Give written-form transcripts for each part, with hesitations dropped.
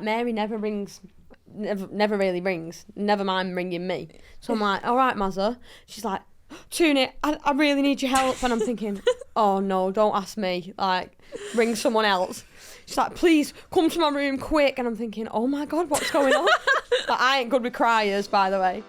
Mary never really rings, never mind ringing me. So I'm like, all right, Mazza. She's like, Tooney, I really need your help. And I'm thinking, oh no, don't ask me. Like, ring someone else. She's like, please come to my room quick. And I'm thinking, oh my God, what's going on? Like, I ain't good with criers, by the way.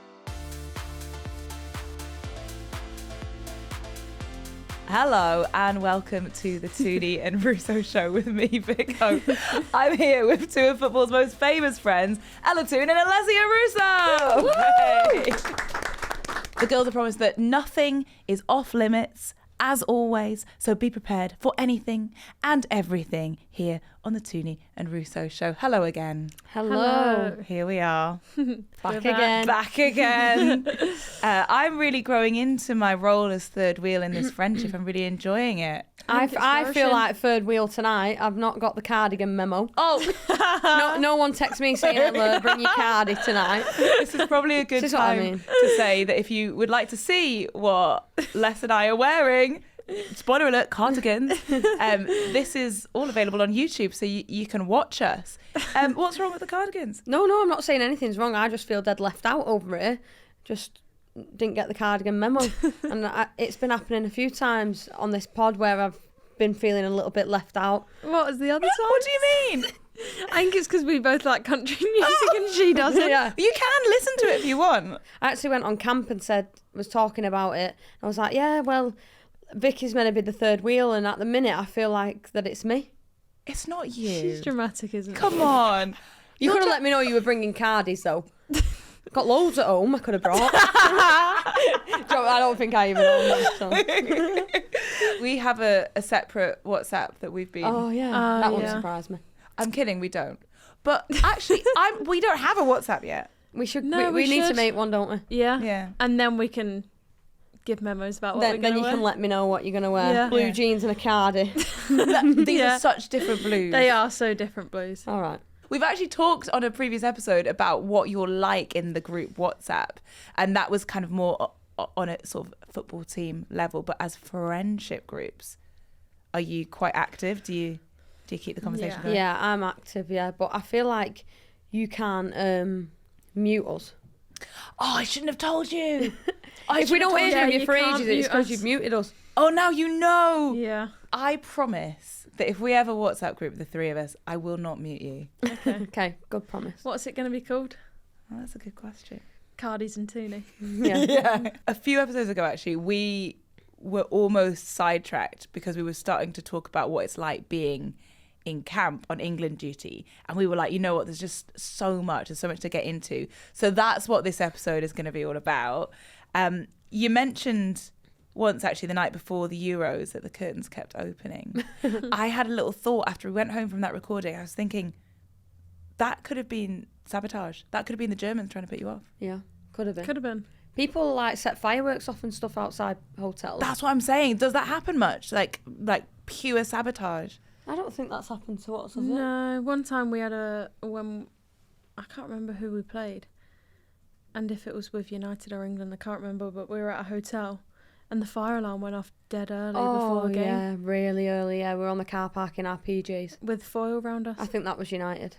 Hello and welcome to the Tooney and Russo show with me, Vick. I'm here with two of football's most famous friends, Toone and Alessia Russo. Hey. The girls have promised that nothing is off limits, as always, so be prepared for anything and everything here on the Tooney and Russo show. Hello again. Hello. Here we are. Back again. Back again. I'm really growing into my role as third wheel in this friendship. I'm really enjoying it. I feel like third wheel tonight. I've not got the cardigan memo. Oh, no one texts me saying, hello, bring your cardi tonight. this is probably a good time to say that if you would like to see what Les and I are wearing, spoiler alert, cardigans, this is all available on YouTube, so you can watch us. What's wrong with the cardigans? No, I'm not saying anything's wrong. I just feel dead left out over here. Just didn't get the cardigan memo. And it's been happening a few times on this pod where I've been feeling a little bit left out. What was the other time? What do you mean? I think it's because we both like country music and she doesn't. Yeah. You can listen to it if you want. I actually went on camp and was talking about it. I was like, yeah, well, Vick is meant to be the third wheel, and at the minute I feel like that it's me. It's not you. She's dramatic, isn't she? Come on. You could have let me know you were bringing cardies though. Got loads at home I could have brought. I don't think I even own them. So. We have a separate WhatsApp that we've been... Oh, yeah. That won't surprise me. I'm kidding, we don't. But actually, we don't have a WhatsApp yet. We should. No, we need should. to make one, don't we? Yeah. Yeah. And then we can give memos about what we're Then going to you wear. can let me know what you're going to wear. Yeah. Blue jeans and a cardi. These are such different blues. They are so different blues. All right. We've actually talked on a previous episode about what you're like in the group WhatsApp, and that was kind of more on a sort of football team level. But as friendship groups, are you quite active? Do you keep the conversation going? Yeah, I'm active. Yeah, but I feel like you can mute us. Oh, I shouldn't have told you. If we don't hear from you for can't ages, mute it's because us. you've muted us. Oh, now you know. Yeah. I promise that if we have a WhatsApp group, the three of us, I will not mute you. Okay, good promise. What's it going to be called? Oh, that's a good question. Cardies and Tooney. Yeah. A few episodes ago, actually, we were almost sidetracked because we were starting to talk about what it's like being in camp on England duty. And we were like, you know what, there's just so much to get into. So that's what this episode is going to be all about. You mentioned once, actually, the night before the Euros that the curtains kept opening. I had a little thought after we went home from that recording. I was thinking, that could have been sabotage. That could have been the Germans trying to put you off. Yeah, could have been. Could have been. People like set fireworks off and stuff outside hotels. That's what I'm saying. Does that happen much? Like pure sabotage? I don't think that's happened to us, has it? No, one time we had I can't remember who we played, and if it was with United or England, I can't remember, but we were at a hotel and the fire alarm went off dead early before the game. Yeah, really early. Yeah, we were on the car park in our PJs. With foil round us. I think that was United.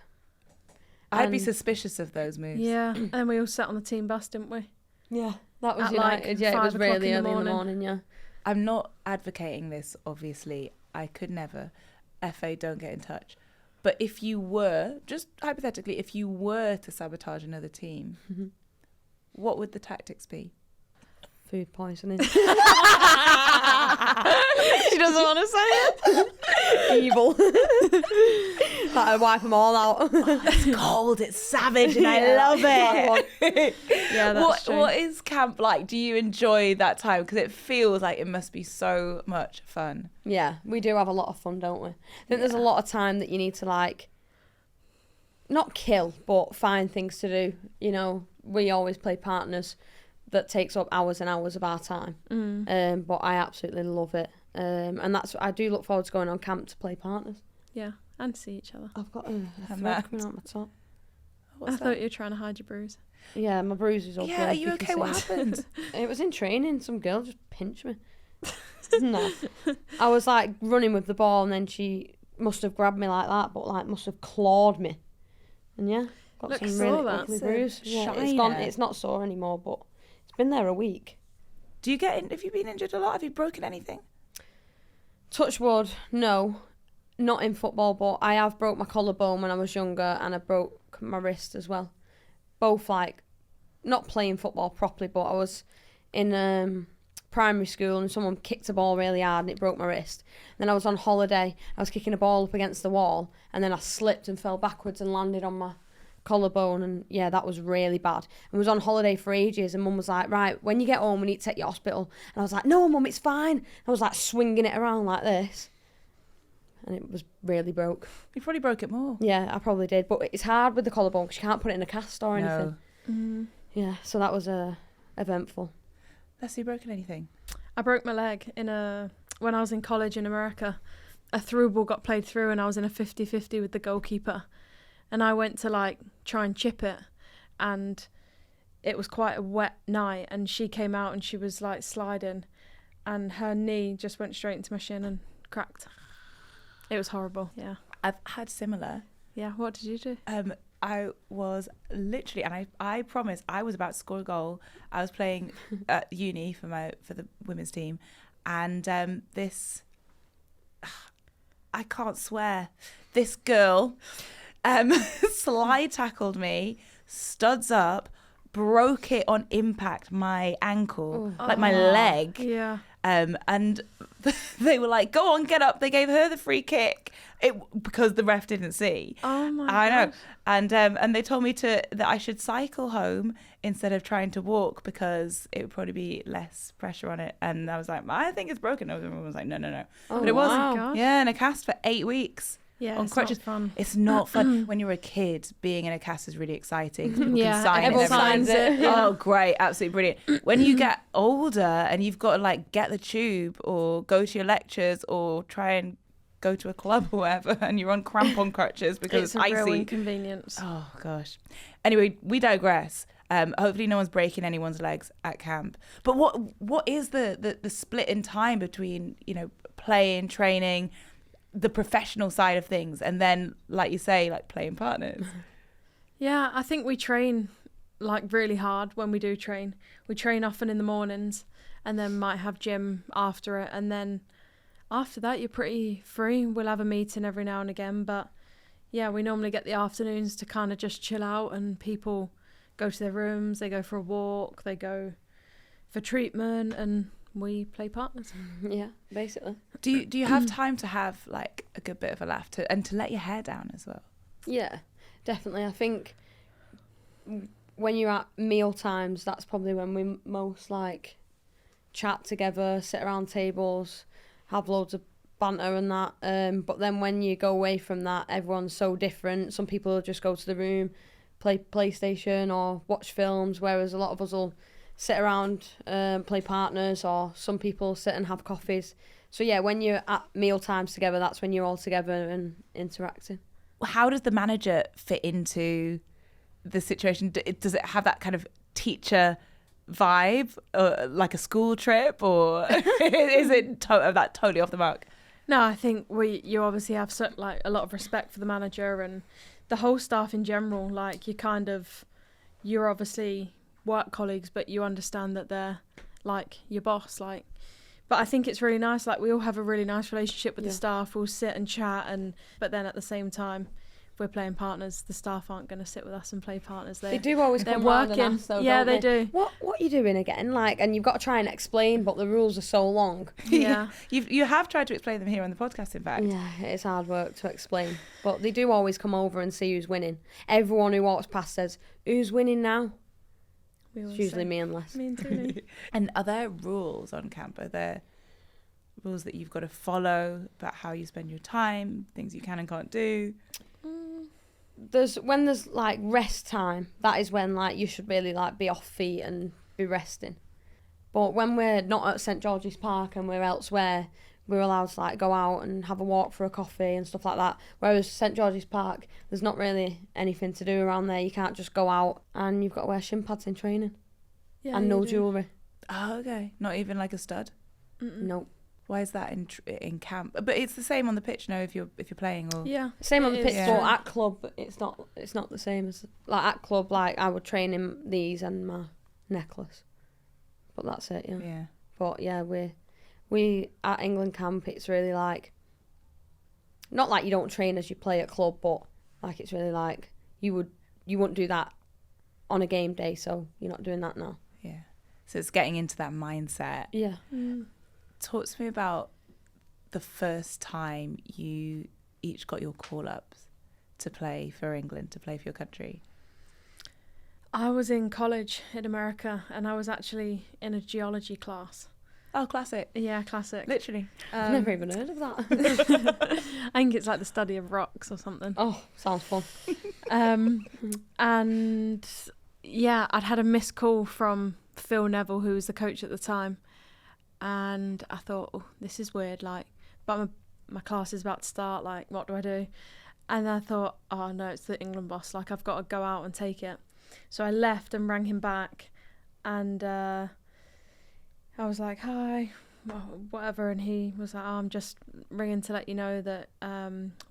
I'd be suspicious of those moves. Yeah, and we all sat on the team bus, didn't we? Yeah, that was At United. like Yeah, it was 5 really o'clock early in the morning. Yeah. I'm not advocating this, obviously. I could never. FA, don't get in touch. But if you were, just hypothetically, if you were to sabotage another team, what would the tactics be? Food poisoning. She doesn't want to say it. Evil. I'd wipe them all out. It's cold, it's savage, and I love it. Yeah, that's true. What is camp like? Do you enjoy that time? Because it feels like it must be so much fun. Yeah, we do have a lot of fun, don't we? I think there's a lot of time that you need to not kill, but find things to do. You know, we always play partners that takes up hours and hours of our time. But I absolutely love it. And I do look forward to going on camp to play partners. Yeah, and see each other. I've got a thread coming out my top. I thought you were trying to hide your bruise. Yeah, my bruise is all Yeah, are you okay? What happened? It was in training. Some girl just pinched me. No. I was running with the ball and then she must have grabbed me like that, but must have clawed me And yeah, got Look, I some saw really that. ugly It's a bruise. Yeah, it's shiner. gone. It's not sore anymore, but it's been there a week. Do you have you been injured a lot? Have you broken anything? Touch wood, no, not in football, but I have broke my collarbone when I was younger, and I broke my wrist as well. Both like not playing football properly, but I was in primary school and someone kicked a ball really hard and it broke my wrist. Then I was on holiday, I was kicking a ball up against the wall, and then I slipped and fell backwards and landed on my collarbone, and yeah, that was really bad. I was on holiday for ages, and Mum was like, right, when you get home we need to take you to hospital, and I was like, no Mum, it's fine. I was like swinging it around like this, and it was really broke. You probably broke it more. Yeah, I probably did, but it's hard with the collarbone because you can't put it in a cast or anything. Mm. Yeah, so that was eventful. Leslie, broken anything? I broke my leg when I was in college in America. A through ball got played through and I was in a 50-50 with the goalkeeper. And I went to like try and chip it, and it was quite a wet night, and she came out and she was like sliding, and her knee just went straight into my shin and cracked. It was horrible. Yeah. I've had similar. Yeah. What did you do? I was literally, and I promise, I was about to score a goal. I was playing at uni for the women's team, and this, I can't swear, this girl slide tackled me, studs up, broke it on impact, my ankle, like my leg. Yeah. And they were like, go on, get up. They gave her the free kick because the ref didn't see. Oh my I know. gosh. And they told me that I should cycle home instead of trying to walk because it would probably be less pressure on it. And I was like, I think it's broken. Everyone was like, no. Oh, But it wasn't. gosh. Yeah, in a cast for 8 weeks. Yeah. On It's crutches. not fun. It's not fun. When you're a kid, being in a cast is really exciting. People Yeah, can sign everyone and everything. signs it. Yeah. Oh, great. Absolutely brilliant. When you get older and you've got to like get the tube or go to your lectures or try and go to a club or whatever, and you're on crampon crutches because It's it's a real icy. inconvenience. Oh, gosh. Anyway, we digress. Hopefully no one's breaking anyone's legs at camp. But what is the split in time between, playing, training, the professional side of things, and then, like you say, like playing partners? Yeah, I think we train like really hard when we do train. We train often in the mornings and then might have gym after it. And then after that, you're pretty free. We'll have a meeting every now and again. But yeah, we normally get the afternoons to kind of just chill out, and people go to their rooms, they go for a walk, they go for treatment, and we play partners. Yeah, basically. Do you have time to have like a good bit of a laugh and to let your hair down as well? Yeah, definitely. I think when you're at meal times, that's probably when we most like chat together, sit around tables, have loads of banter and that. But then when you go away from that, everyone's so different. Some people just go to the room, play PlayStation or watch films, whereas a lot of us will sit around, play partners, or some people sit and have coffees. So yeah, when you're at meal times together, that's when you're all together and interacting. How does the manager fit into the situation? Does it have that kind of teacher vibe, like a school trip, or is it that totally off the mark? No, I think you obviously have like a lot of respect for the manager and the whole staff in general. Like you're obviously work colleagues, but you understand that they're like your boss. But I think it's really nice. Like we all have a really nice relationship with the staff. We'll sit and chat, but then at the same time, if we're playing partners, the staff aren't going to sit with us and play partners. They do always they're come round working. and ask, though, Yeah, don't they do. What are you doing again? And you've got to try and explain, but the rules are so long. Yeah. You have tried to explain them here on the podcast, in fact. Yeah, it's hard work to explain. But they do always come over and see who's winning. Everyone who walks past says, "Who's winning now?" It's usually me and Les. Me and Tooney. And are there rules on camp? Are there rules that you've got to follow about how you spend your time, things you can and can't do? When there's like rest time, that is when like you should really like be off feet and be resting. But when we're not at St George's Park and we're elsewhere, we're allowed to like go out and have a walk for a coffee and stuff like that. Whereas St George's Park, there's not really anything to do around there. You can't just go out, and you've got to wear shin pads in training Yeah, and you no do. jewellery. Oh, okay. Not even like a stud? Mm-mm. Nope. Why is that in camp? But it's the same on the pitch, no? If you're playing or Yeah. Same on the It pitch, is, but yeah. at club, it's not the same as like at club. Like I would train in these and my necklace, but that's it. yeah. But yeah, we at England camp, it's really like not like you don't train as you play at club, but like it's really like you wouldn't do that on a game day, so you're not doing that now. Yeah. So it's getting into that mindset. Yeah. Talk to me about the first time you each got your call-ups to play for England, to play for your country. I was in college in America, and I was actually in a geology class. Oh, classic. Yeah, classic. Literally. I've never even heard of that. I think it's like the study of rocks or something. Oh, sounds fun. And yeah, I'd had a missed call from Phil Neville, who was the coach at the time, and I thought, oh, this is weird, like, but my class is about to start, like, what do I do? And I thought, oh no, it's the England boss, like, I've got to go out and take it. So I left and rang him back, and I was like, hi, whatever, and he was like, oh, I'm just ringing to let you know that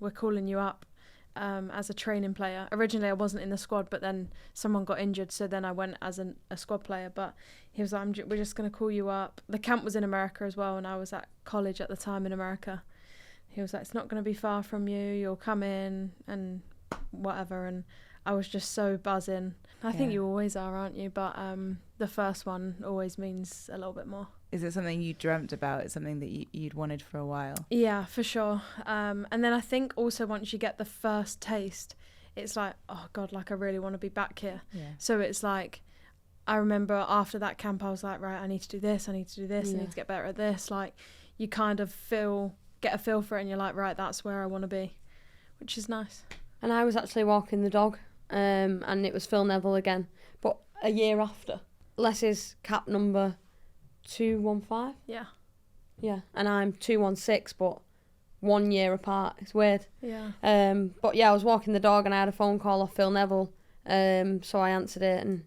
we're calling you up as a training player. Originally I wasn't in the squad, but then someone got injured, so then I went as a squad player. But he was like, we're just going to call you up. The camp was in America as well, and I was at college at the time in America. He was like, it's not going to be far from you, you'll come in and whatever. And I was just so buzzing. I think you always are, aren't you? But the first one always means a little bit more. Is it something you dreamt about? It's something that you'd wanted for a while? Yeah, for sure. And then I think also once you get the first taste, it's like, oh God, like I really want to be back here. Yeah. So it's like, I remember after that camp, I was like, right, I need to do this, I need to do this, I need to get better at this. Like, you kind of get a feel for it, and you're like, right, that's where I want to be, which is nice. And I was actually walking the dog, and it was Phil Neville again, but a year after. Alessia's cap number 215. Yeah. Yeah, and I'm 216, but 1 year apart. It's weird. Yeah. But yeah, I was walking the dog and I had a phone call off Phil Neville. So I answered it and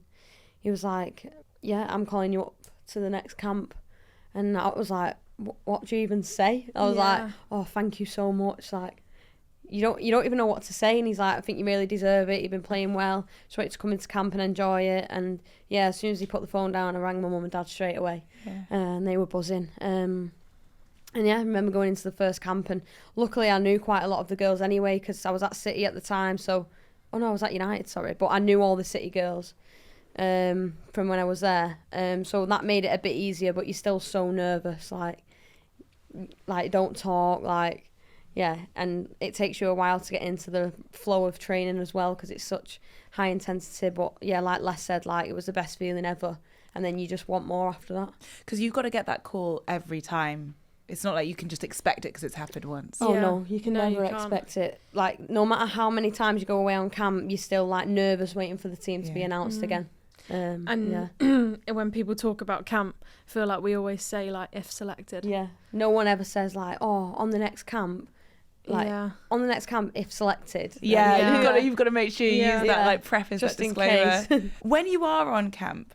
he was like, yeah, I'm calling you up to the next camp. And I was like, what do you even say? I was like, oh, thank you so much. Like, you don't even know what to say. And he's like, I think you really deserve it. You've been playing well. Just want you to come into camp and enjoy it. And yeah, as soon as he put the phone down, I rang my mum and dad straight away. Yeah. And they were buzzing. And yeah, I remember going into the first camp, and luckily I knew quite a lot of the girls anyway, because I was at City at the time. So, I was at United, sorry, but I knew all the City girls from when I was there. So that made it a bit easier, but you're still so nervous, like don't talk, like, yeah. And it takes you a while to get into the flow of training as well, because it's such high intensity. But yeah, like Les said, like, it was the best feeling ever, and then you just want more after that. Because you've got to get that call every time. It's not like you can just expect it because it's happened once. Oh, no, you can never expect it. Like, no matter how many times you go away on camp, you're still, like, nervous waiting for the team to be announced again. And when people talk about camp, I feel like we always say, like, if selected. Yeah. No one ever says, like, oh, on the next camp. Like, on the next camp, if selected. Yeah. You've got to make sure you use that, like, preface, just that in disclaimer. case. When you are on camp,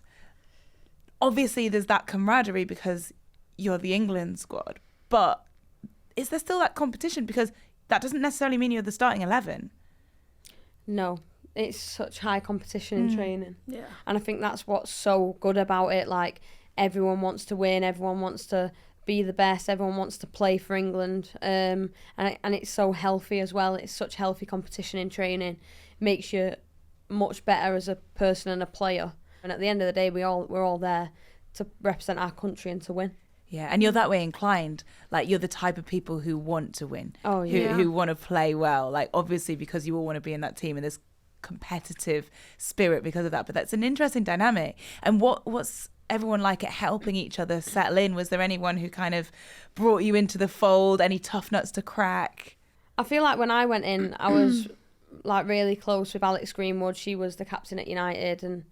obviously there's that camaraderie because you're the England squad, but is there still that competition? Because that doesn't necessarily mean you're the starting 11. No, it's such high competition in training. Yeah. And I think that's what's so good about it. Like, everyone wants to win, everyone wants to be the best, everyone wants to play for England. And it's so healthy as well. It's such healthy competition in training. Makes you much better as a person and a player. And at the end of the day, we're all there to represent our country and to win. Yeah, and you're that way inclined. Like, you're the type of people who want to win. Oh, yeah. Who want to play well. Like, obviously, because you all want to be in that team and there's competitive spirit because of that. But that's an interesting dynamic. And what's everyone like at helping each other settle in? Was there anyone who kind of brought you into the fold? Any tough nuts to crack? I feel like when I went in, I was like really close with Alex Greenwood. She was the captain at United, and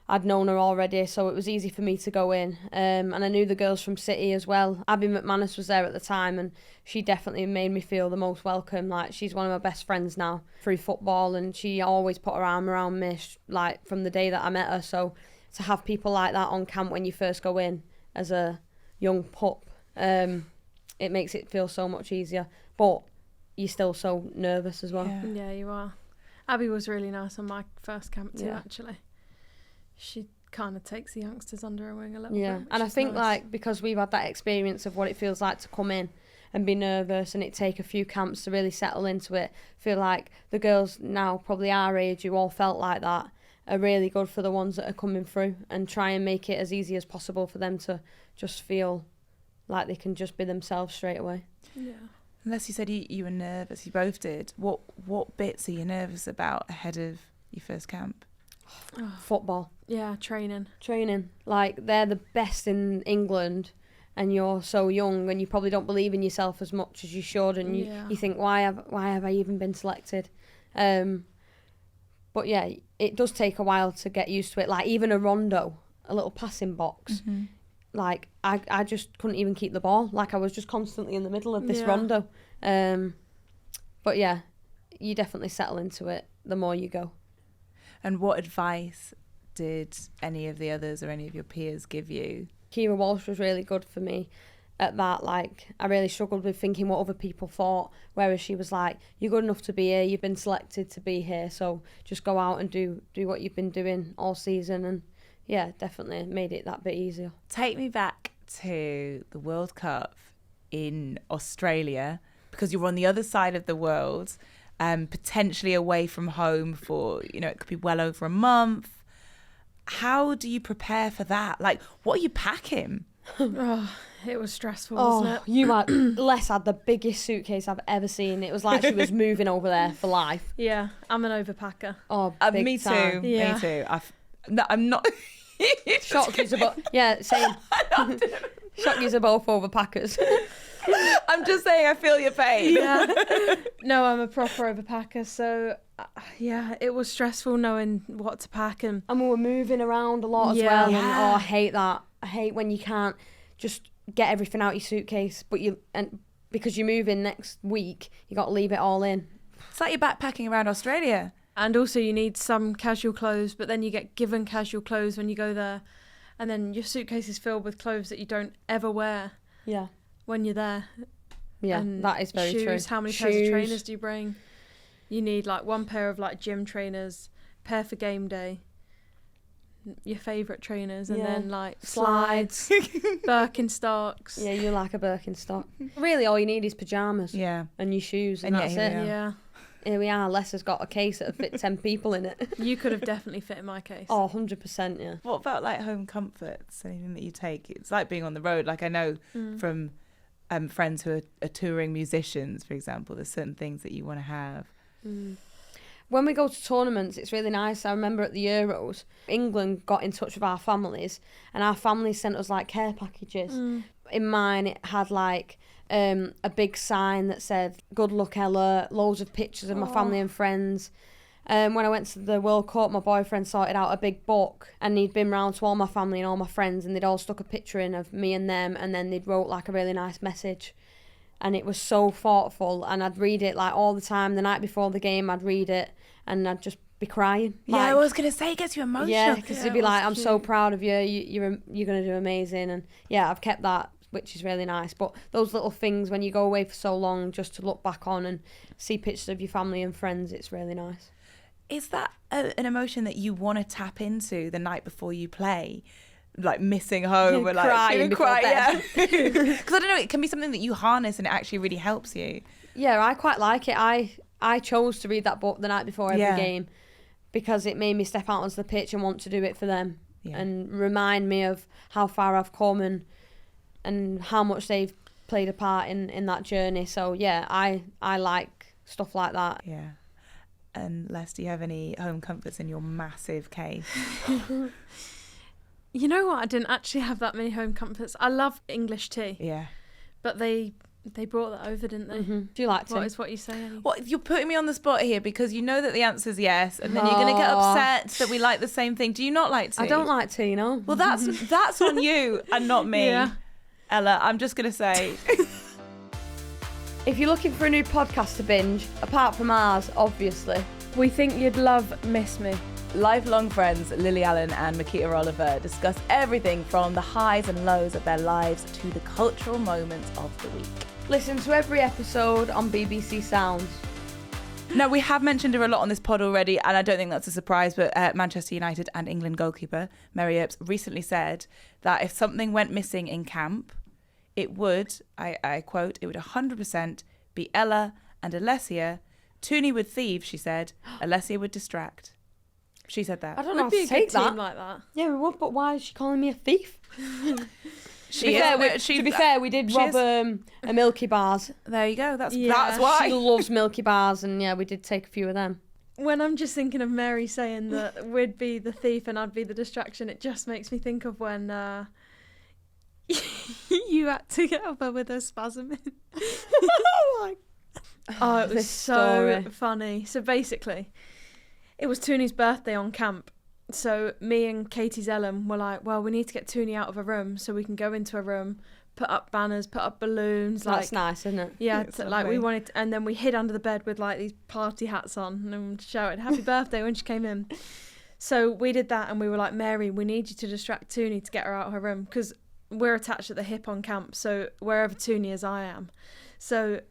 I'd known her already, so it was easy for me to go in. And I knew the girls from City as well. Abby McManus was there at the time, and she definitely made me feel the most welcome. Like, she's one of my best friends now through football, and she always put her arm around me, like, from the day that I met her. So to have people like that on camp when you first go in as a young pup, it makes it feel so much easier. But you're still so nervous as well. Yeah, you are. Abby was really nice on my first camp too, Yeah. actually. She kind of takes the youngsters under her wing a little Yeah, bit. and I which is think nice. like because we've had that experience of what it feels like to come in and be nervous, and it take a few camps to really settle into it. Feel like the girls now, probably our age, who all felt like that, are really good for the ones that are coming through, and try and make it as easy as possible for them to just feel like they can just be themselves straight away. Yeah. Unless you said you were nervous, you both did. What bits are you nervous about ahead of your first camp? Football, Yeah, training. training, like they're the best in England, and you're so young, and you probably don't believe in yourself as much as you should, and you think, why have I even been selected? But yeah, it does take a while to get used to it. Like even a rondo, a little passing box, Mm-hmm. like I just couldn't even keep the ball. Like I was just constantly in the middle of this Yeah. rondo. But yeah, you definitely settle into it the more you go. And what advice did any of the others or any of your peers give you? Kira Walsh was really good for me at that. Like I really struggled with thinking what other people thought, whereas she was like, you're good enough to be here, you've been selected to be here, so just go out and do what you've been doing all season. And yeah, definitely made it that bit easier. Take me back to the World Cup in Australia, because you're on the other side of the world, potentially away from home for, it could be well over a month. How do you prepare for that? Like, what are you packing? Oh, it was stressful, wasn't it? You had Les had the biggest suitcase I've ever seen. It was like she was moving over there for life. Yeah, I'm an overpacker. Oh, big Me time. too. Yeah. Me too. I'm not. Shock yous are both. Yeah, same. Shock yous are both overpackers. I'm just saying, I feel your pain. Yeah. No, I'm a proper overpacker, so yeah, it was stressful knowing what to pack and And we were moving around a lot as Yeah. well. And Yeah. I hate that. I hate when you can't just get everything out your suitcase, but because you move in next week, you got to leave it all in. It's like you're backpacking around Australia. And also you need some casual clothes, but then you get given casual clothes when you go there. And then your suitcase is filled with clothes that you don't ever wear Yeah. when you're there. Yeah, And that is very shoes, true. How many pairs of trainers do you bring? You need like one pair of like gym trainers, pair for game day, your favourite trainers, and Yeah. then like slides, Birkenstocks. Yeah, you like a Birkenstock. Really, all you need is pyjamas Yeah. and your shoes, and And that's yeah, it. here we Yeah. Here we are. Les has got a case that fit 10 people in it. You could have definitely fit in my case. Oh, 100%, yeah. What about like home comforts? Anything that you take? It's like being on the road. Like I know from friends who are touring musicians, for example, there's certain things that you want to have. When we go to tournaments, it's really nice. I remember at the Euros, England got in touch with our families, and our families sent us like care packages. In mine, it had like a big sign that said "Good luck, Ella." Loads of pictures of my family and friends. When I went to the World Cup, my boyfriend sorted out a big book, and he'd been round to all my family and all my friends, and they'd all stuck a picture in of me and them, and then they'd wrote like a really nice message. And it was so thoughtful, and I'd read it like all the time. The night before the game, I'd read it, and I'd just be crying. Yeah, Like, I was gonna say it gets you emotional. yeah, because Yeah, they'd be it was like, "I'm so cute. proud of you. You're going to do amazing." And yeah, I've kept that, which is really nice. But those little things, when you go away for so long, just to look back on and see pictures of your family and friends, it's really nice. Is that an emotion that you want to tap into the night before you play? Like missing home or like Crying before yeah. bed. Because I don't know, it can be something that you harness and it actually really helps you. Yeah, I quite like it. I chose to read that book the night before every Yeah. game because it made me step out onto the pitch and want to do it for them Yeah. and remind me of how far I've come and how much they've played a part in that journey. So yeah, I like stuff like that. Yeah. And Les, do you have any home comforts in your massive case? You know what? I didn't actually have that many home comforts. I love English tea, Yeah. but they brought that over, didn't they? Do you like to? What is what you say? Ellie? Well, you're putting me on the spot here because you know that the answer is yes, and then you're going to get upset that we like the same thing. Do you not like tea? I don't like tea, no. Well, that's on you and not me. Yeah. Ella, I'm just going to say... If you're looking for a new podcast to binge, apart from ours, obviously, We think you'd love Miss Me. Lifelong friends Lily Allen and Makita Oliver discuss everything from the highs and lows of their lives to the cultural moments of the week. Listen to every episode on BBC Sounds. Now, we have mentioned her a lot on this pod already, and I don't think that's a surprise, but Manchester United and England goalkeeper Mary Earps recently said that if something went missing in camp, it would, I quote, it would 100% be Ella and Alessia. Tooney would thieve, she said. Alessia would distract. She said that. I don't know how Would be to a take good team that. like that. Yeah, we would, but why is she calling me a thief? To be She fair, we did she rob is. a Milky Bars. There you go. That's Yeah. why. She loves Milky Bars, and yeah, we did take a few of them. When I'm just thinking of Mary saying that we'd be the thief and I'd be the distraction, it just makes me think of when you had to get up her with a spasm in. Oh, it was This so story. funny. So basically, it was Tooney's birthday on camp. So me and Katie Zellum were like, well, we need to get Tooney out of a room so we can go into a room, put up banners, put up balloons. That's like, nice, isn't it? yeah, It's like we lovely. wanted, and then we hid under the bed with like these party hats on and shouted "Happy Birthday" when she came in. So we did that, and we were like, Mary, we need you to distract Tooney to get her out of her room because we're attached at the hip on camp. So wherever Tooney is, I am. So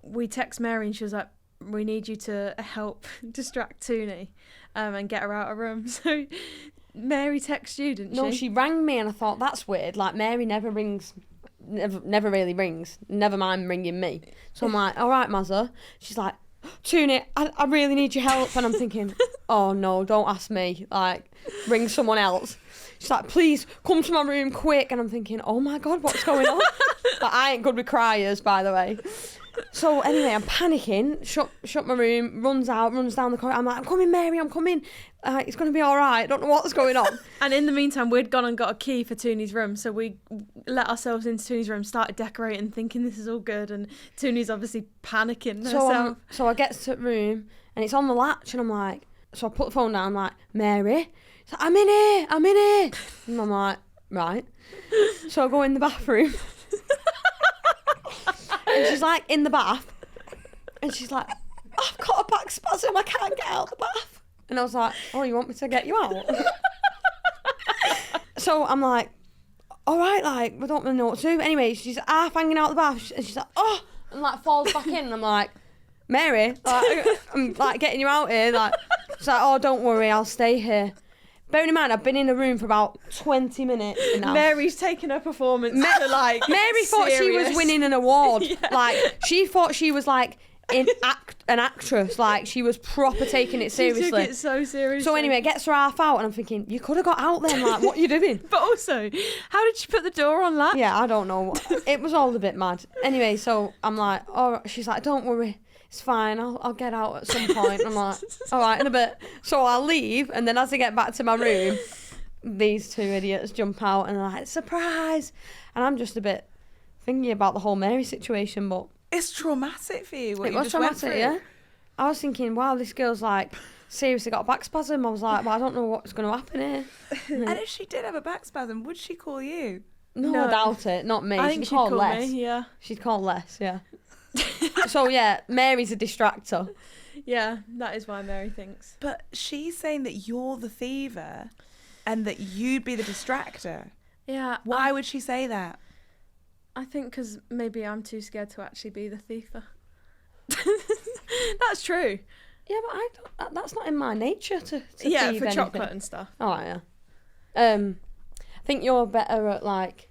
we text Mary, and she was like, we need you to help distract Tooney and get her out of her room. So Mary texted you, didn't she? No, she rang me, and I thought that's weird. Like Mary never really rings. Never mind ringing me. So I'm like, all right, Mazza. She's like, Tooney, I really need your help, and I'm thinking, oh no, don't ask me. Like, ring someone else. She's like, please come to my room quick, and I'm thinking, oh my god, what's going on? Like, I ain't good with criers, by the way. So anyway, I'm panicking, shut my room, runs down the corridor. I'm like, I'm coming, Mary, I'm coming. It's going to be all right. I don't know what's going on. And in the meantime, we'd gone and got a key for Tooney's room. So we let ourselves into Tooney's room, started decorating, thinking this is all good. And Tooney's obviously panicking herself. So I get to the room, and it's on the latch, and I'm like, so I put the phone down, I'm like, Mary. She's like, I'm in here. And I'm like, right. So I go in the bathroom. And she's like in the bath, and she's like, I've got a back spasm, I can't get out the bath. And I was like, oh, you want me to get you out? So I'm like, all right, like, we don't really know what to do. Anyway, she's half hanging out the bath, and she's like, oh, and like falls back in, and I'm like, Mary, like, I'm like getting you out here. Like, she's like, oh, don't worry, I'll stay here. Bearing in mind, I've been in the room for about 20 minutes now. Mary's taking her performance to like Mary thought she was serious. winning an award. Yeah. Like, she thought she was like an actress. Like, she was proper taking it seriously. She took it so seriously. So anyway, it gets her half out, and I'm thinking, you could have got out then. Like, what are you doing? But also, how did she put the door on latch? Yeah, I don't know. It was all a bit mad. Anyway, so I'm like, oh, she's like, don't worry. It's fine, I'll get out at some point. I'm like, all right, in a bit. So I'll leave, and then as I get back to my room, these two idiots jump out, and they're like, surprise! And I'm just a bit thinking about the whole Mary situation, but It's traumatic for you. What it you was just went traumatic, through. yeah. I was thinking, wow, this girl's like seriously got a back spasm. I was like, well, I don't know what's going to happen here. And if she did have a back spasm, would she call you? No, I doubt it. Not me. I think She'd she'd call call Les. me, yeah. She'd call Les, yeah. So yeah, Mary's a distractor. Yeah, that is why Mary thinks. But she's saying that you're the thiever and that you'd be the distractor. Yeah. Why would she say that? I think because maybe I'm too scared to actually be the thiefer. That's true. Yeah, but I don't. That's not in my nature to Yeah, thieve for anything. chocolate and stuff. Oh yeah. I think you're better at like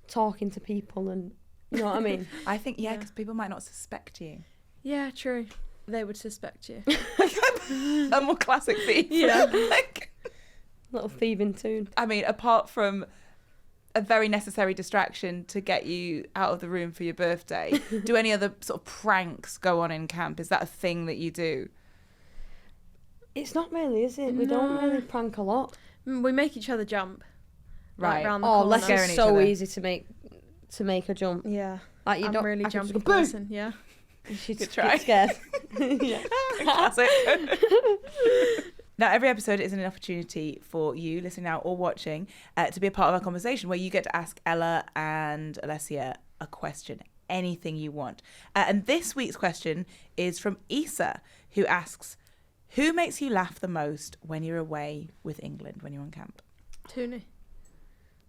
talking to people, and you know what I mean. I think, yeah, Yeah. because people might not suspect you. Yeah, true. They would suspect you. A more classic thief. Yeah. Like, Little thieving Toone. I mean, apart from a very necessary distraction to get you out of the room for your birthday, do any other sort of pranks go on in camp? Is that a thing that you do? It's not really, is it? We don't No. really prank a lot. We make each other jump. Right. Like, round the Oh, corner. Les Scaring is each so other. easy to make a jump. Yeah. Like you I'm don't really I could just jumpy go, "Boom!" person, yeah. She'd Good get try. scared. Yeah. Classic. Now, every episode is an opportunity for you, listening now or watching, to be a part of our conversation where you get to ask Ella and Alessia a question, anything you want. And this week's question is from Issa, who asks, Who makes you laugh the most when you're away with England, when you're on camp? Tooney.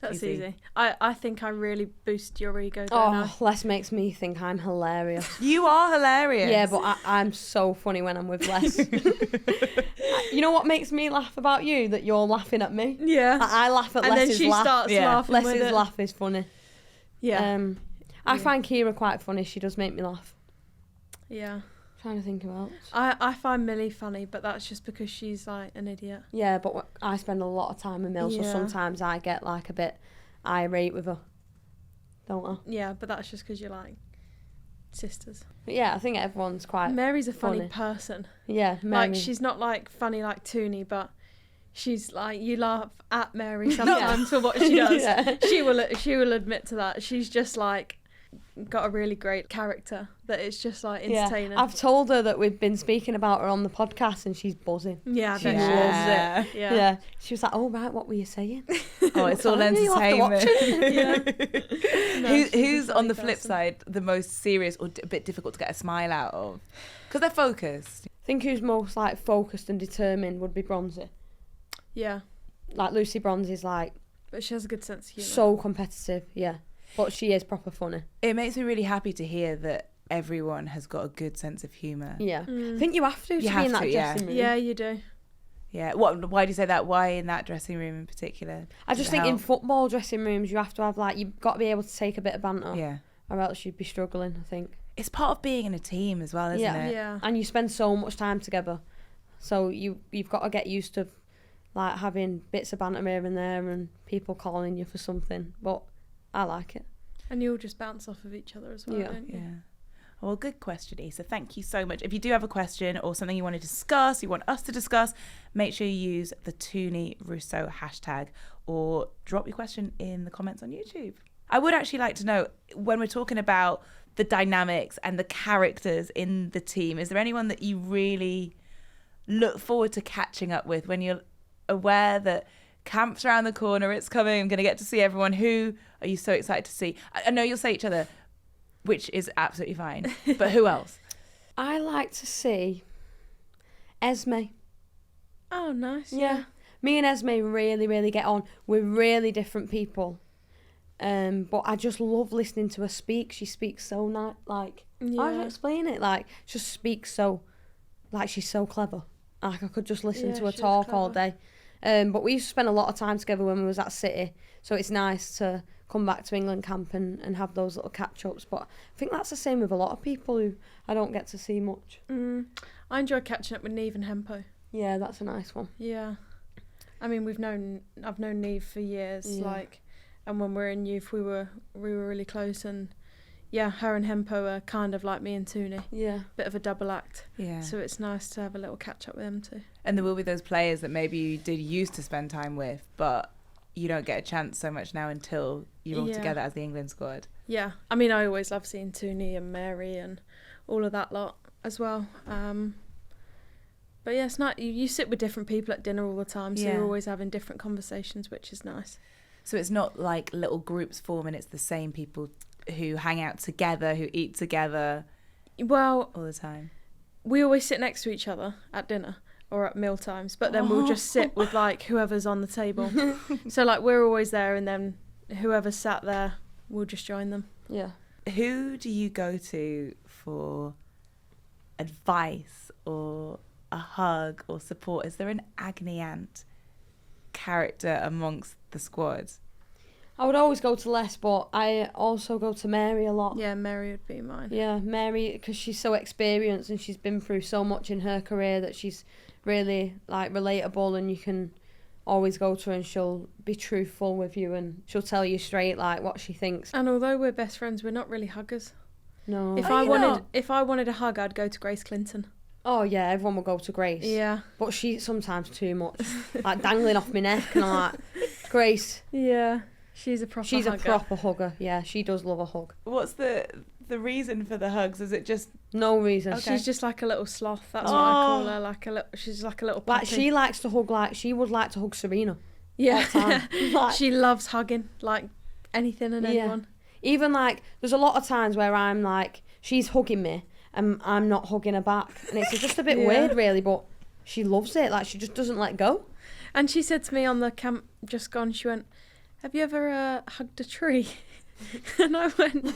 That's Easy. easy. I think I really boost your ego, don't I? Les makes me think I'm hilarious. You are hilarious. Yeah, but I'm so funny when I'm with Les. You know what makes me laugh about you? That you're laughing at me. Yeah. I laugh at And then Les's she laugh. starts Yeah. laughing with Les's it. laugh is funny. Yeah. I Yeah. find Kira quite funny. She does make me laugh. Yeah. Trying to think about. I find Millie funny, but that's just because she's like an idiot. Yeah, but I spend a lot of time with Mill, so Yeah. sometimes I get like a bit irate with her. Don't I? Yeah, but that's just because you're like sisters. But yeah, I think everyone's quite. Mary's a funny funny. person. Yeah, Mary. Like, she's not like funny like Tooney, but she's like, you laugh at Mary sometimes for what she does. Yeah. She will admit to that. She's just like got a really great character that it's just like entertaining. I've told her that we've been speaking about her on the podcast and she's buzzing. Yeah, I She bet she loves is. it. Yeah. Yeah. She was like, "Oh right, what were you saying?" Oh, it's all Sorry, you'll have to watch entertainment. No, Who, she's a who's on funny the flip person. side the most serious or a bit difficult to get a smile out of? Because they're focused. I think who's most like focused and determined would be Bronzy. Yeah, Like Lucy Bronzy's like but she has a good sense of humour. so competitive. Yeah, but she is proper funny. It makes me really happy to hear that everyone has got a good sense of humour. Yeah, Mm. I think you have to be have in that to, yeah. dressing room. Yeah, you do. Yeah. Why do you say that? Why in that dressing room in particular? I Does just it think in help? football dressing rooms you have to have like you've got to be able to take a bit of banter, Yeah. or else you'd be struggling. I think. It's part of being in a team as well, isn't Yeah. it? Yeah. And you spend so much time together, so you've got to get used to like having bits of banter here and there and people calling you for something. But I like it. And you all just bounce off of each other as well, Yeah. don't you? Yeah. Well, good question, Issa. Thank you so much. If you do have a question or something you want to discuss, you want us to discuss, make sure you use the Tooney Russo hashtag or drop your question in the comments on YouTube. I would actually like to know, when we're talking about the dynamics and the characters in the team, is there anyone that you really look forward to catching up with when you're aware that camp's around the corner, it's coming, I'm going to get to see everyone? Who are you so excited to see? I know you'll say each other, which is absolutely fine. But who else? I like to see Esme. Oh, nice. Yeah. Me and Esme really, really get on. We're really different people. But I just love listening to her speak. She speaks so nice. Like, how do you Yeah. explain it? Like, she just speaks so, like, she's so clever. Like, I could just listen Yeah, to her she is talk all clever. day. But we used to spend a lot of time together when we was at City. So it's nice to come back to England camp and have those little catch-ups. But I think that's the same with a lot of people who I don't get to see much. I enjoy catching up with Neve and Hempo. Yeah, that's a nice one. Yeah. I mean, I've known Neve for years, Yeah. like, and when we were in youth, we were really close, and yeah, her and Hempo are kind of like me and Tooney, Yeah. bit of a double act. Yeah. So it's nice to have a little catch up with them too. And there will be those players that maybe you did used to spend time with, but you don't get a chance so much now until you're all Yeah. together as the England squad. Yeah, I mean, I always love seeing Tooney and Mary and all of that lot as well. But yeah, it's not you sit with different people at dinner all the time, so Yeah. you're always having different conversations, which is nice. So it's not like little groups forming, it's the same people who hang out together, who eat together Well, all the time. we always sit next to each other at dinner or at meal times, but then we'll just sit with like whoever's on the table. So like we're always there, and then whoever's sat there, we'll just join them. Yeah. Who do you go to for advice or a hug or support? Is there an agony aunt character amongst the squad? I would always go to Les, but I also go to Mary a lot. Yeah, Mary would be mine. Yeah, Mary, because she's so experienced and she's been through so much in her career that she's really like relatable, and you can always go to her and she'll be truthful with you and she'll tell you straight like what she thinks. And although we're best friends, we're not really huggers. No. If Oh, I you're wanted, not? if I wanted a hug, I'd go to Grace Clinton. Oh yeah, everyone will go to Grace. Yeah. But she's sometimes too much, like dangling off my neck, and I'm like, Grace, Yeah. She's a proper she's hugger. a proper hugger. Yeah, she does love a hug. What's the reason for the hugs? Is it just No reason. Okay. She's just like a little sloth. That's what I call Oh. her. Like a little. She's like a little. Like puppy. she likes to hug, like she would like to hug Serena. Yeah. all the time. Like, She loves hugging like anything and Yeah. anyone. even like there's a lot of times where I'm like she's hugging me and I'm not hugging her back, and it's just a bit Yeah. weird really, but she loves it. Like, she just doesn't let go. And she said to me on the camp just gone, she went, have you ever hugged a tree? And I went,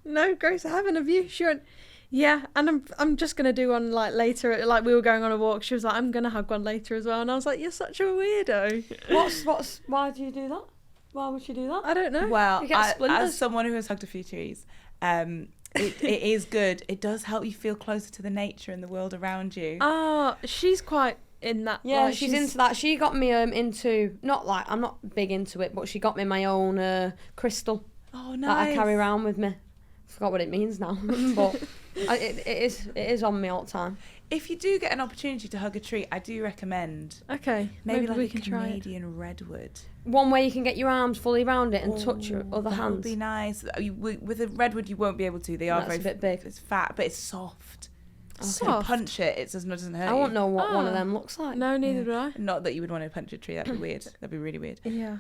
no, Grace, I haven't. Have you? She went, yeah, and I'm just going to do one like later. Like, we were going on a walk. She was like, I'm going to hug one later as well. And I was like, you're such a weirdo. Why do you do that? Why would she do that? I don't know. Well, You get splinters. as someone who has hugged a few trees, it is good. It does help you feel closer to the nature and the world around you. Oh, she's quite in that. Yeah, like, she's into that. She got me into, not like, I'm not big into it, but she got me my own crystal Oh, that nice. I carry around with me. Forgot what it means now, but it is on me all the time. If you do get an opportunity to hug a tree, I do recommend Okay, maybe like we a can try it. Canadian redwood. One way you can get your arms fully around it and touch your other That hands. would be nice. With a redwood, you won't be able to. They are That's very a bit big. It's fat, but it's soft. Okay. So you punch it, it doesn't hurt I you. won't know what one of Ah. them looks like. No, neither do I. Not that you would want to punch a tree. That'd be weird. That'd be really weird. Yeah.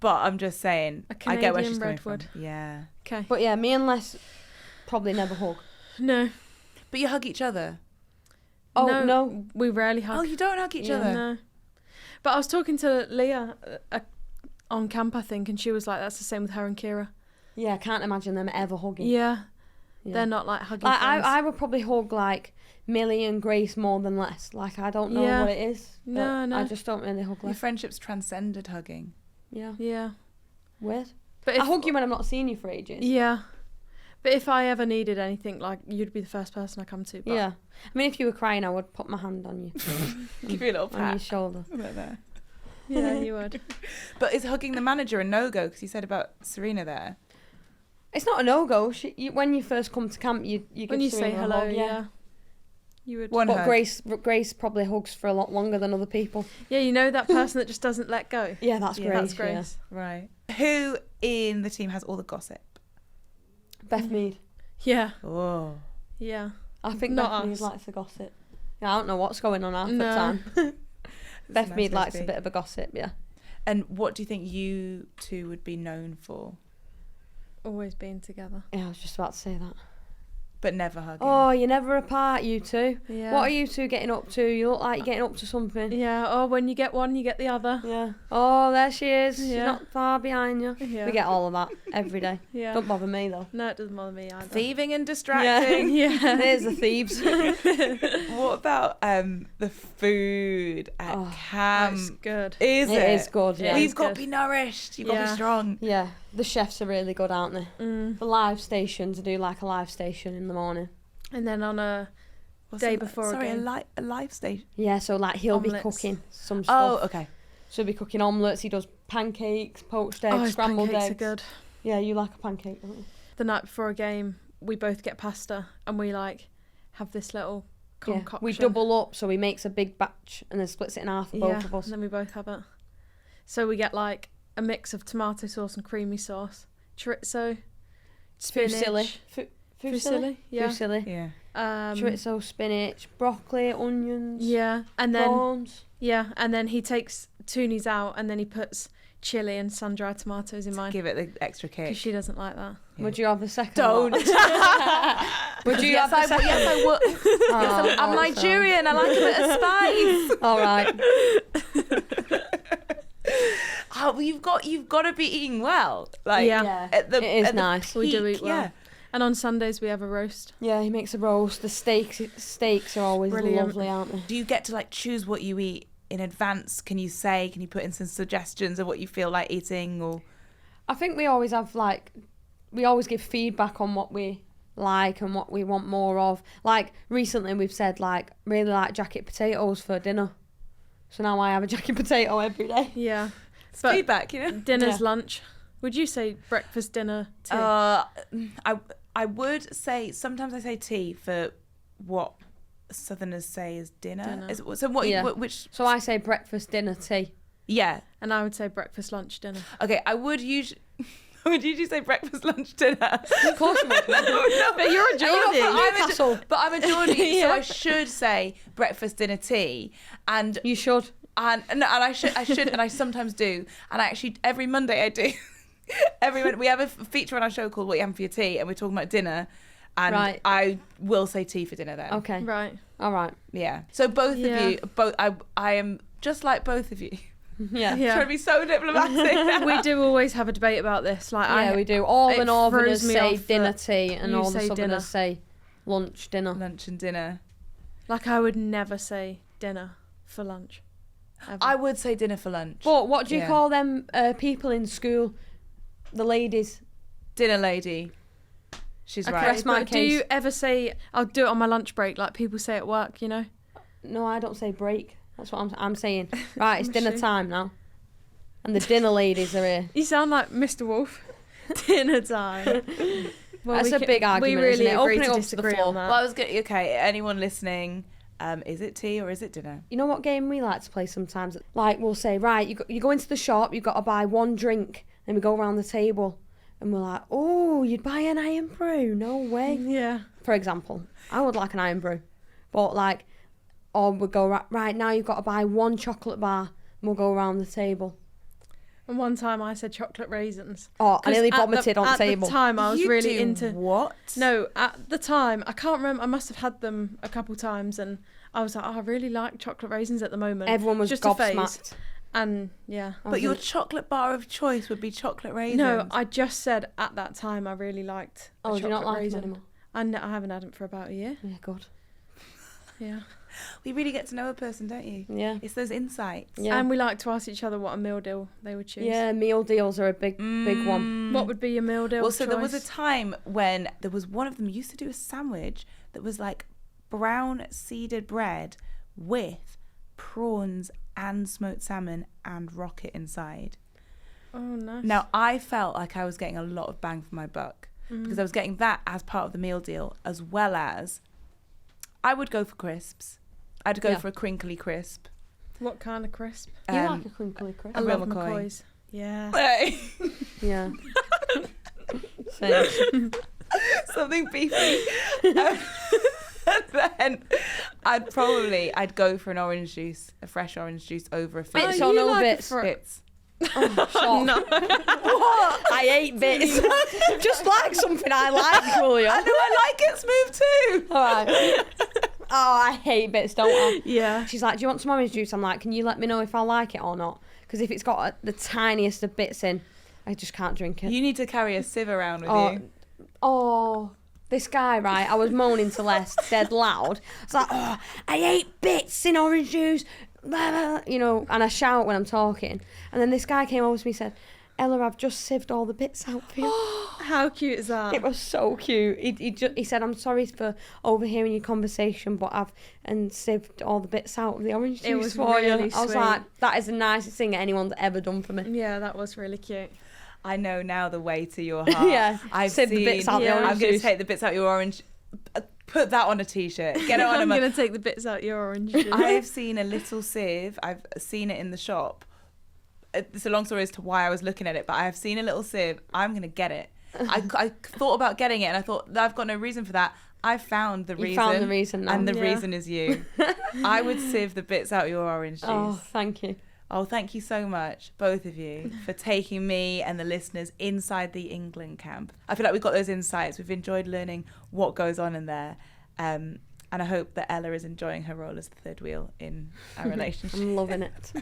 But I'm just saying, A I get where Canadian she's coming redwood. from. Yeah. Okay. But yeah, me and Les probably never hug. No. But you hug each other. Oh, no. We rarely hug. Oh, you don't hug each Yeah. other. No. But I was talking to Leah on camp, I think, and she was like, that's the same with her and Kira. Yeah, I can't imagine them ever hugging. Yeah. Yeah. They're not like hugging Like, friends. I would probably hug like Millie and Grace more than Les. Like, I don't know Yeah. what it is. But No, no. I just don't really hug Your Les. friendship's transcended hugging. Yeah. Yeah. Weird. But I hug you when I'm not seeing you for ages. Yeah. But if I ever needed anything, like, you'd be the first person I come to. But Yeah. I mean, if you were crying, I would put my hand on you. Give you a little On your pat. shoulder. Right there. Yeah, you would. But is hugging the manager a no-go? Because you said about Serena there. It's not a no-go. When you first come to camp, you When give you say Serena a hello, hug, yeah. You would. One But hug. Grace probably hugs for a lot longer than other people. Yeah, you know that person that just doesn't let go. Yeah, that's Yeah, Grace. That's Grace. Right. Who in the team has all the gossip? Yeah. Beth Mead. Yeah. Oh. Yeah. I think Not Beth Mead us. likes the gossip. Yeah, I don't know what's going on half the No. time. Beth nice Mead place likes to a be. bit of a gossip, yeah. And what do you think you two would be known for? Always being together. Yeah, I was just about to say that. But never hugging. Oh, you're never apart, you two. Yeah. What are you two getting up to? You look like you're getting up to something. Yeah. Oh, when you get one, you get the other. Yeah. Oh, there she is. She's Yeah. not far behind you. Yeah. We get all of that every day. Yeah. Don't bother me, though. No, it doesn't bother me either. Thieving and distracting. Yeah. There's the thieves. What about the food at Oh, camp? It's good. Is it? It is good, yeah. We've got to Good. be nourished. You've got to Yeah. be strong. Yeah, the chefs are really good, aren't they? Mm. The live station, to do like a live station in the morning. And then on a What's Day a- before a Sorry, game. a live station. Yeah, so like he'll be Omelettes. cooking some Oh, stuff. okay. So he'll be cooking omelettes, he does pancakes, poached eggs, oh, his scrambled pancakes eggs. are good. Yeah, you like a pancake, don't you? The night before a game, we both get pasta and we like have this little concoction. Yeah. We double up, so he makes a big batch and then splits it in half for both of us. And then we both have it. So we get like a mix of tomato sauce and creamy sauce, chorizo, spinach, Fusilli. fusilli, yeah, Yeah. Chorizo, spinach, broccoli, onions, yeah, and then prawns. yeah, and then he takes Tooney's out and then he puts chili and sun-dried tomatoes in mine Give it the extra because kick. she doesn't like that. Yeah. Would you have the second Don't. lot? Would you yes, have the second? yes, I would. Oh, I'm also. Nigerian. I like a bit of spice. All right. Oh, well, you've got to be eating well. Like Yeah. at the, It is at the nice. We do peak, eat well. Yeah. And on Sundays we have a roast. Yeah, he makes a roast. The steaks are always Brilliant. lovely, aren't they? Do you get to like choose what you eat in advance? Can you put in some suggestions of what you feel like eating or? I think we always have we always give feedback on what we like and what we want more of. Like recently we've said really like jacket potatoes for dinner. So now I have a jacket potato every day. Yeah. It's But feedback, you know. dinner's Yeah. lunch. Would you say breakfast, dinner, tea? I would say sometimes I say tea for what Southerners say is dinner. Dinner. So what? Yeah. Which? So I say breakfast, dinner, tea. Yeah. And I would say breakfast, lunch, dinner. Okay. I would usually. I would usually say breakfast, lunch, dinner. Of course you would. No, But you're a Geordie. Newcastle. But I'm a Geordie, Yeah. so I should say breakfast, dinner, tea, and You should. I should, and I sometimes do, and I actually every Monday I do. We have a feature on our show called "What You Having for Your Tea," and we're talking about dinner, and Right. I will say tea for dinner then. Okay. Right. All right. Yeah. So both of you, I am just like both of you. Yeah. Yeah. Trying to be so diplomatic. We do always have a debate about this. Like, we do. All it the Northerners throws me say off dinner that tea, and you all the say Southerners dinner. say lunch, dinner. Lunch and dinner. Like, I would never say dinner for lunch. Ever. I would say dinner for lunch. But what do you call them people in school? The ladies. Dinner lady. She's Okay, right. Rest my but do case. you ever say, I'll do it on my lunch break, like people say at work, you know? No, I don't say break. That's what I'm saying. Right, it's dinner Shit. time now. And the dinner ladies are here. You sound like Mr. Wolf. Dinner time. Well, That's a big argument, We really isn't it? agree Open it to up to the disagree floor. on that. Well, I was good. Okay, anyone listening, is it tea or is it dinner? You know what game we like to play sometimes? Like, we'll say, right, you go into the shop, you've got to buy one drink. Then we go around the table and we're like, oh, you'd buy an iron brew? No way. Yeah. For example, I would like an iron brew. But like, or we'll go, right, now you've got to buy one chocolate bar. And we'll go around the table. And one time I said chocolate raisins. Oh, I 'Cause nearly at vomited on the table. At the time, I was You really do into... what? No, at the time, I can't remember. I must have had them a couple times, and I was like, I really like chocolate raisins at the moment. Everyone was just a phase. gobsmacked. And yeah. But your chocolate bar of choice would be chocolate raisins. No, I just said at that time I really liked a Oh, do you not chocolate like raisin. them anymore? And I haven't had them for about a year. Yeah, good. Yeah. We really get to know a person, don't you? Yeah. It's those insights. Yeah. And we like to ask each other what a meal deal they would choose. Yeah, meal deals are a big one. What would be your meal deal Well, of so there was a choice? time when there was one of them used to do a sandwich that was like brown seeded bread with prawns and smoked salmon and rocket inside. Oh, nice. Now, I felt like I was getting a lot of bang for my buck because I was getting that as part of the meal deal, as well as I would go for crisps. I'd go for a crinkly crisp. What kind of crisp? You like a crinkly crisp? I Real love McCoy. McCoys. Yeah. Yeah. Same. Something beefy. And then I'd go for an orange juice, a fresh orange juice over a Bits Oh, or you no like a bits? fr- bits. Oh, shock. No. What? I hate bits. Just like something I like, Julia. I know I like it smooth too. All right. Oh, I hate bits, don't I? Yeah. She's like, do you want some orange juice? I'm like, can you let me know if I like it or not? Because if it's got the tiniest of bits in, I just can't drink it. You need to carry a sieve around with you. Oh, this guy, right? I was moaning to Les dead loud. I was like, oh, I hate bits in orange juice. Blah, blah, you know, and I shout when I'm talking. And then this guy came over to me and said, Ella, I've just sieved all the bits out for you. How cute is that? It was so cute. He said, I'm sorry for overhearing your conversation, but I've sieved all the bits out of the orange juice It was for really you. I was sweet. like, that is the nicest thing anyone's ever done for me. Yeah, that was really cute. I know now the way to your heart. Yeah, I've sieve seen. the bits out the orange I'm going to juice. take the bits out your orange. Put that on a t-shirt. Get it on a I'm mug. going to take the bits out your orange juice. I've seen a little sieve. I've seen it in the shop. It's a long story as to why I was looking at it, but I have seen a little sieve. I'm going to get it. I thought about getting it, and I thought, I've got no reason for that. I found the reason. You found the reason now. And the Yeah. reason is you. I would sieve the bits out your orange juice. Oh, thank you. Oh, thank you so much, both of you, for taking me and the listeners inside the England camp. I feel like we've got those insights. We've enjoyed learning what goes on in there. And I hope that Ella is enjoying her role as the third wheel in our relationship. I'm loving it.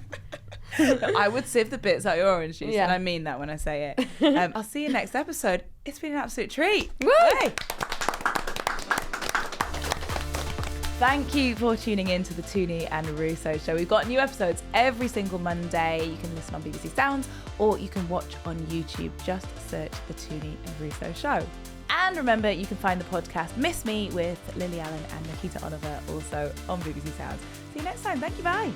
I would sieve the bits out your orange juice, Yeah. and I mean that when I say it. I'll see you next episode. It's been an absolute treat. Woo! Hey. Thank you for tuning in to the Tooney and Russo show. We've got new episodes every single Monday. You can listen on BBC Sounds or you can watch on YouTube. Just search the Tooney and Russo show. And remember, you can find the podcast Miss Me with Lily Allen and Nikita Oliver also on BBC Sounds. See you next time. Thank you. Bye.